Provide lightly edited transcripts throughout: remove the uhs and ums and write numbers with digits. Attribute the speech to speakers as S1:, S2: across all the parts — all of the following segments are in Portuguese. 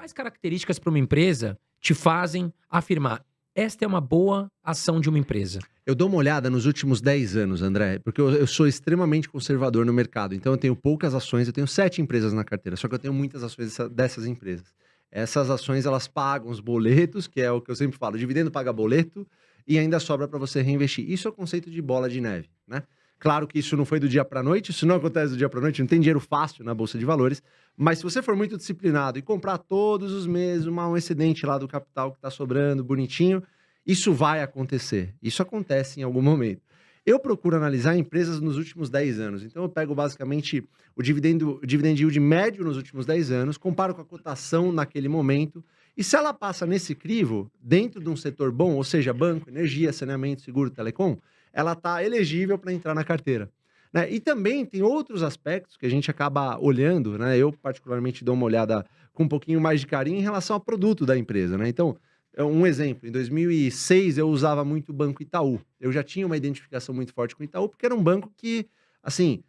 S1: Quais características para uma empresa te fazem afirmar esta é uma boa ação de uma empresa?
S2: Eu dou uma olhada nos últimos 10 anos, André, porque eu sou extremamente conservador no mercado. Então eu tenho poucas ações, eu tenho 7 empresas na carteira, só que eu tenho muitas ações dessas empresas. Essas ações, elas pagam os boletos, que é o que eu sempre falo, dividendo paga boleto, e ainda sobra para você reinvestir. Isso é o conceito de bola de neve, né? Claro que isso não foi do dia para a noite, isso não acontece do dia para a noite, não tem dinheiro fácil na Bolsa de Valores, mas se você for muito disciplinado e comprar todos os meses um excedente lá do capital que está sobrando, bonitinho, isso vai acontecer. Isso acontece em algum momento. Eu procuro analisar empresas nos últimos 10 anos. Então, eu pego basicamente o dividend yield médio nos últimos 10 anos, comparo com a cotação naquele momento, e se ela passa nesse crivo, dentro de um setor bom, ou seja, banco, energia, saneamento, seguro, telecom, ela está elegível para entrar na carteira. Né? E também tem outros aspectos que a gente acaba olhando, né? Eu, particularmente, dou uma olhada com um pouquinho mais de carinho em relação ao produto da empresa. Né? Então, um exemplo, em 2006 eu usava muito o Banco Itaú. Eu já tinha uma identificação muito forte com o Itaú, porque era um banco que, assim,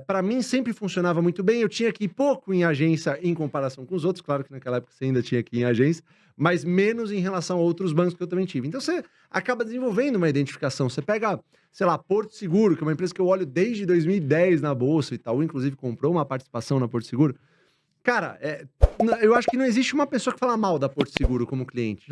S2: para mim sempre funcionava muito bem. Eu tinha que ir pouco em agência em comparação com os outros. Claro que naquela época você ainda tinha que ir em agência, mas menos em relação a outros bancos que eu também tive. Então você acaba desenvolvendo uma identificação. Você pega, sei lá, Porto Seguro, que é uma empresa que eu olho desde 2010 na Bolsa. O Itaú, inclusive, comprou uma participação na Porto Seguro. Cara, eu acho que não existe uma pessoa que fala mal da Porto Seguro como cliente.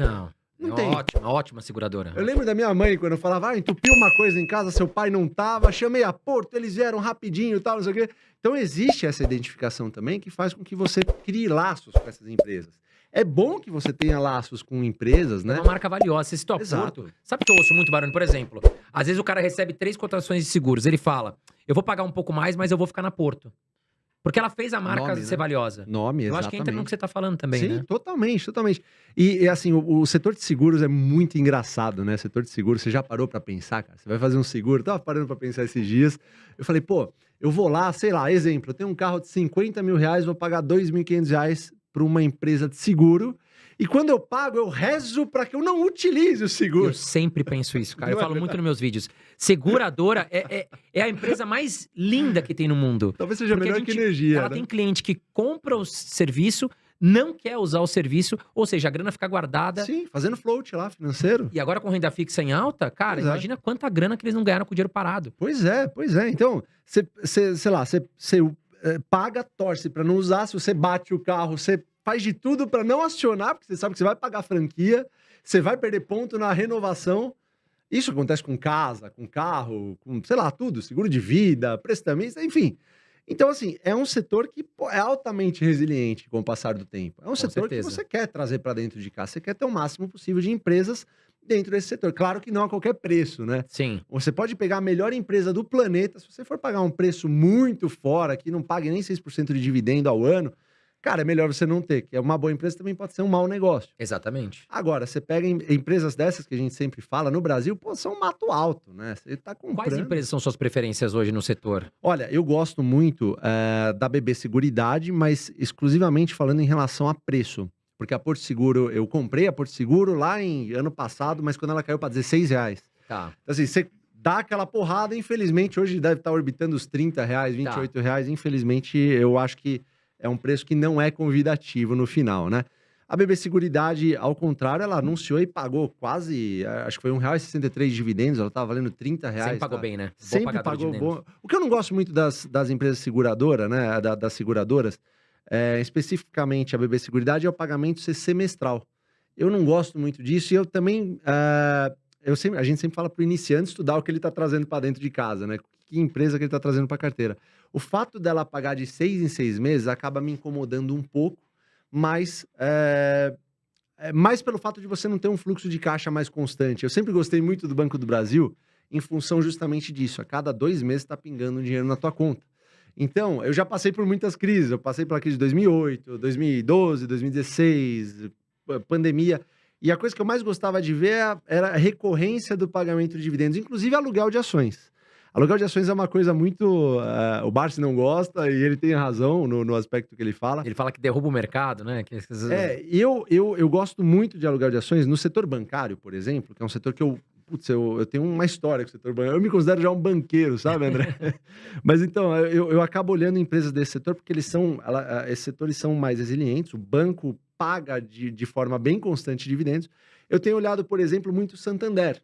S1: Não tem. Ótima seguradora.
S2: Eu lembro da minha mãe, quando eu falava, entupiu uma coisa em casa, seu pai não tava, chamei a Porto, eles vieram rapidinho e tal, não sei o quê. Então existe essa identificação também que faz com que você crie laços com essas empresas. É bom que você tenha laços com empresas, né?
S1: É uma marca valiosa. Você citou a
S2: Exato.
S1: Porto. Sabe que eu ouço muito barulho? Por exemplo, às vezes o cara recebe 3 cotações de seguros. Ele fala, eu vou pagar um pouco mais, mas eu vou ficar na Porto. Porque ela fez a marca
S2: Nome,
S1: ser
S2: né?
S1: valiosa.
S2: Nome,
S1: Eu
S2: exatamente.
S1: acho que entra no que você tá falando também,
S2: Sim,
S1: né?
S2: totalmente. E assim, o setor de seguros é muito engraçado, né? O setor de seguros, você já parou pra pensar, cara? Você vai fazer um seguro, eu tava parando pra pensar esses dias. Eu falei, eu vou lá, sei lá, exemplo, eu tenho um carro de 50 mil reais, vou pagar 2.500 reais pra uma empresa de seguro. E quando eu pago, eu rezo pra que eu não utilize o seguro.
S1: Eu sempre penso isso, cara. Eu
S2: Não é
S1: falo muito
S2: verdade?
S1: nos meus vídeos. Seguradora é a empresa mais linda que tem no mundo.
S2: Talvez seja
S1: Porque
S2: melhor que energia,
S1: ela
S2: né?
S1: tem cliente que compra o serviço, não quer usar o serviço, ou seja, a grana fica guardada.
S2: Sim, fazendo float lá, financeiro.
S1: E agora com renda fixa em alta, cara,
S2: Pois é.
S1: imagina quanta grana que eles não ganharam com o dinheiro parado.
S2: Pois é. Então, você paga, torce pra não usar. Se você bate o carro, você faz de tudo pra não acionar, porque você sabe que você vai pagar franquia, você vai perder ponto na renovação. Isso acontece com casa, com carro, com, sei lá, tudo. Seguro de vida, prestamista, enfim. Então, assim, é um setor que é altamente resiliente com o passar do tempo. É um setor
S1: certeza.
S2: que você quer trazer pra dentro de casa. Você quer ter o máximo possível de empresas dentro desse setor. Claro que não a qualquer preço, né?
S1: Sim.
S2: Você pode pegar a melhor empresa do planeta, se você for pagar um preço muito fora, que não pague nem 6% de dividendo ao ano, cara, é melhor você não ter, que é uma boa empresa também pode ser um mau negócio.
S1: Exatamente.
S2: Agora, você pega empresas dessas que a gente sempre fala, no Brasil, são mato alto, né? Você tá comprando...
S1: Quais empresas são suas preferências hoje no setor?
S2: Olha, eu gosto muito da BB Seguridade, mas exclusivamente falando em relação a preço. Porque a Porto Seguro, eu comprei a Porto Seguro lá em ano passado, mas quando ela caiu para 16 reais.
S1: Tá.
S2: Então, assim, você dá aquela porrada, infelizmente, hoje deve estar orbitando os 30 reais, 28 reais. Infelizmente, eu acho que é um preço que não é convidativo no final, né? A BB Seguridade, ao contrário, ela anunciou e pagou quase, acho que foi R$1,63 de dividendos, ela estava valendo 30 reais.
S1: Sempre pagou bem, né?
S2: Sempre pagou bom. O que eu não gosto muito das empresas seguradoras, né, das seguradoras, especificamente a BB Seguridade, é o pagamento ser semestral. Eu não gosto muito disso e eu também, a gente sempre fala para o iniciante estudar o que ele está trazendo para dentro de casa, né? Que empresa que ele está trazendo para a carteira. O fato dela pagar de 6 em 6 meses acaba me incomodando um pouco, mas mais pelo fato de você não ter um fluxo de caixa mais constante. Eu sempre gostei muito do Banco do Brasil em função justamente disso. A cada 2 meses está pingando dinheiro na tua conta. Então, eu já passei por muitas crises. Eu passei pela crise de 2008, 2012, 2016, pandemia. E a coisa que eu mais gostava de ver era a recorrência do pagamento de dividendos, inclusive aluguel de ações. Aluguel de ações é uma coisa muito... o Barsi não gosta e ele tem razão no aspecto que ele fala.
S1: Ele fala que derruba o mercado, né?
S2: Eu gosto muito de aluguel de ações no setor bancário, por exemplo, que é um setor que eu tenho uma história com o setor bancário. Eu me considero já um banqueiro, sabe, André? Mas então, eu acabo olhando empresas desse setor porque esses setores são mais resilientes. O banco paga de forma bem constante dividendos. Eu tenho olhado, por exemplo, muito Santander.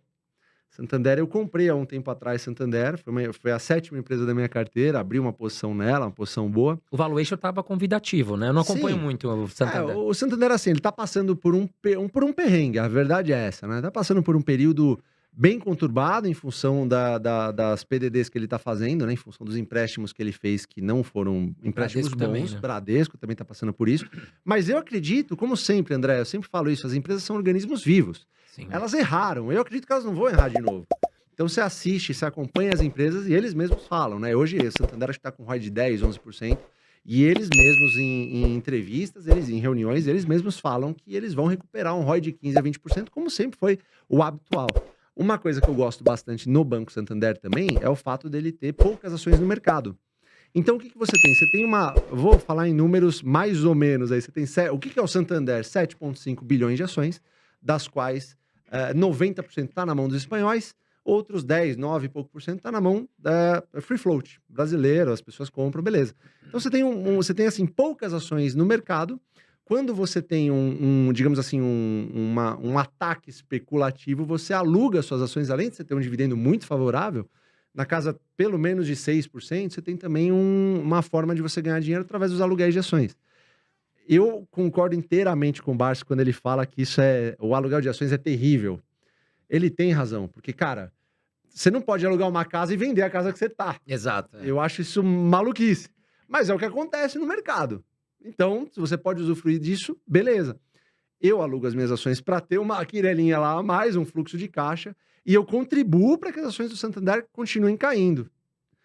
S2: Santander, eu comprei há um tempo atrás Santander, foi a 7ª empresa da minha carteira, abri uma posição nela, uma posição boa.
S1: O valuation estava convidativo, né? Eu não acompanho
S2: Sim.
S1: muito o Santander.
S2: O Santander, assim, ele tá passando por um perrengue, a verdade é essa, né? Tá passando por um período bem conturbado em função das PDDs que ele tá fazendo, né? Em função dos empréstimos que ele fez, que não foram empréstimos
S1: Bradesco
S2: bons.
S1: também, né?
S2: Bradesco também tá passando por isso. Mas eu acredito, como sempre, André, eu sempre falo isso, as empresas são organismos vivos.
S1: Sim.
S2: Elas erraram, eu acredito que elas não vão errar de novo. Então você assiste, você acompanha as empresas e eles mesmos falam, né? Hoje o Santander acho que está com ROI de 10, 11%, e eles mesmos em entrevistas, em reuniões, eles mesmos falam que eles vão recuperar um ROI de 15 a 20%, como sempre foi o habitual. Uma coisa que eu gosto bastante no Banco Santander também é o fato dele ter poucas ações no mercado. Então, o que você tem? Você tem vou falar em números mais ou menos aí. Você tem, o que é o Santander? 7,5 bilhões de ações, das quais 90% está na mão dos espanhóis, outros 10, 9 e pouco por cento está na mão da free float brasileiro, as pessoas compram, beleza. Então você tem assim poucas ações no mercado. Quando você tem digamos assim, um ataque especulativo, você aluga suas ações, além de você ter um dividendo muito favorável, na casa pelo menos de 6%, você tem também uma forma de você ganhar dinheiro através dos aluguéis de ações. Eu concordo inteiramente com o Barsi quando ele fala que o aluguel de ações é terrível. Ele tem razão, porque, cara, você não pode alugar uma casa e vender a casa que você tá.
S1: Exato.
S2: Eu acho isso maluquice. Mas é o que acontece no mercado. Então, se você pode usufruir disso, beleza. Eu alugo as minhas ações para ter uma quirelinha lá a mais, um fluxo de caixa, e eu contribuo para que as ações do Santander continuem caindo.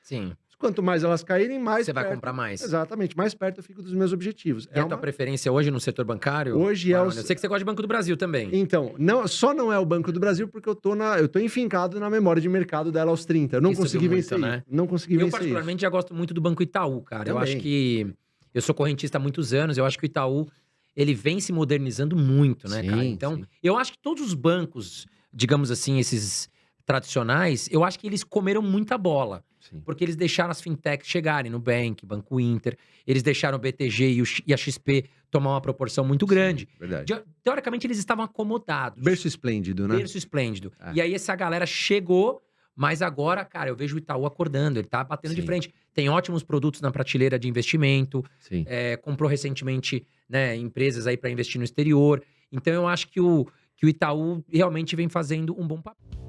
S1: Sim.
S2: Quanto mais elas caírem, mais
S1: Você vai comprar mais.
S2: Exatamente, mais perto eu fico dos meus objetivos.
S1: E a tua preferência hoje no setor bancário?
S2: Hoje
S1: Eu sei que você gosta de Banco do Brasil também.
S2: Então, só não é o Banco do Brasil porque eu tô enfincado na memória de mercado dela aos 30. Eu não consegui vencer, né? Não consegui vencer.
S1: Eu particularmente já gosto muito do Banco Itaú, cara.
S2: Também.
S1: Eu acho que eu sou correntista há muitos anos, eu acho que o Itaú ele vem se modernizando muito, né, cara? Então, eu acho que todos os bancos, digamos assim, esses tradicionais, eu acho que eles comeram muita bola. Sim. Porque eles deixaram as fintechs chegarem, Nubank, Banco Inter, eles deixaram o BTG e a XP tomar uma proporção muito grande. Sim,
S2: verdade.
S1: Teoricamente, eles estavam acomodados.
S2: Berço esplêndido, né?
S1: Berço esplêndido. E aí essa galera chegou, mas agora, cara, eu vejo o Itaú acordando, ele tá batendo de frente. Tem ótimos produtos na prateleira de investimento. Sim. Comprou recentemente, né, empresas aí para investir no exterior. Então eu acho que o Itaú realmente vem fazendo um bom papel.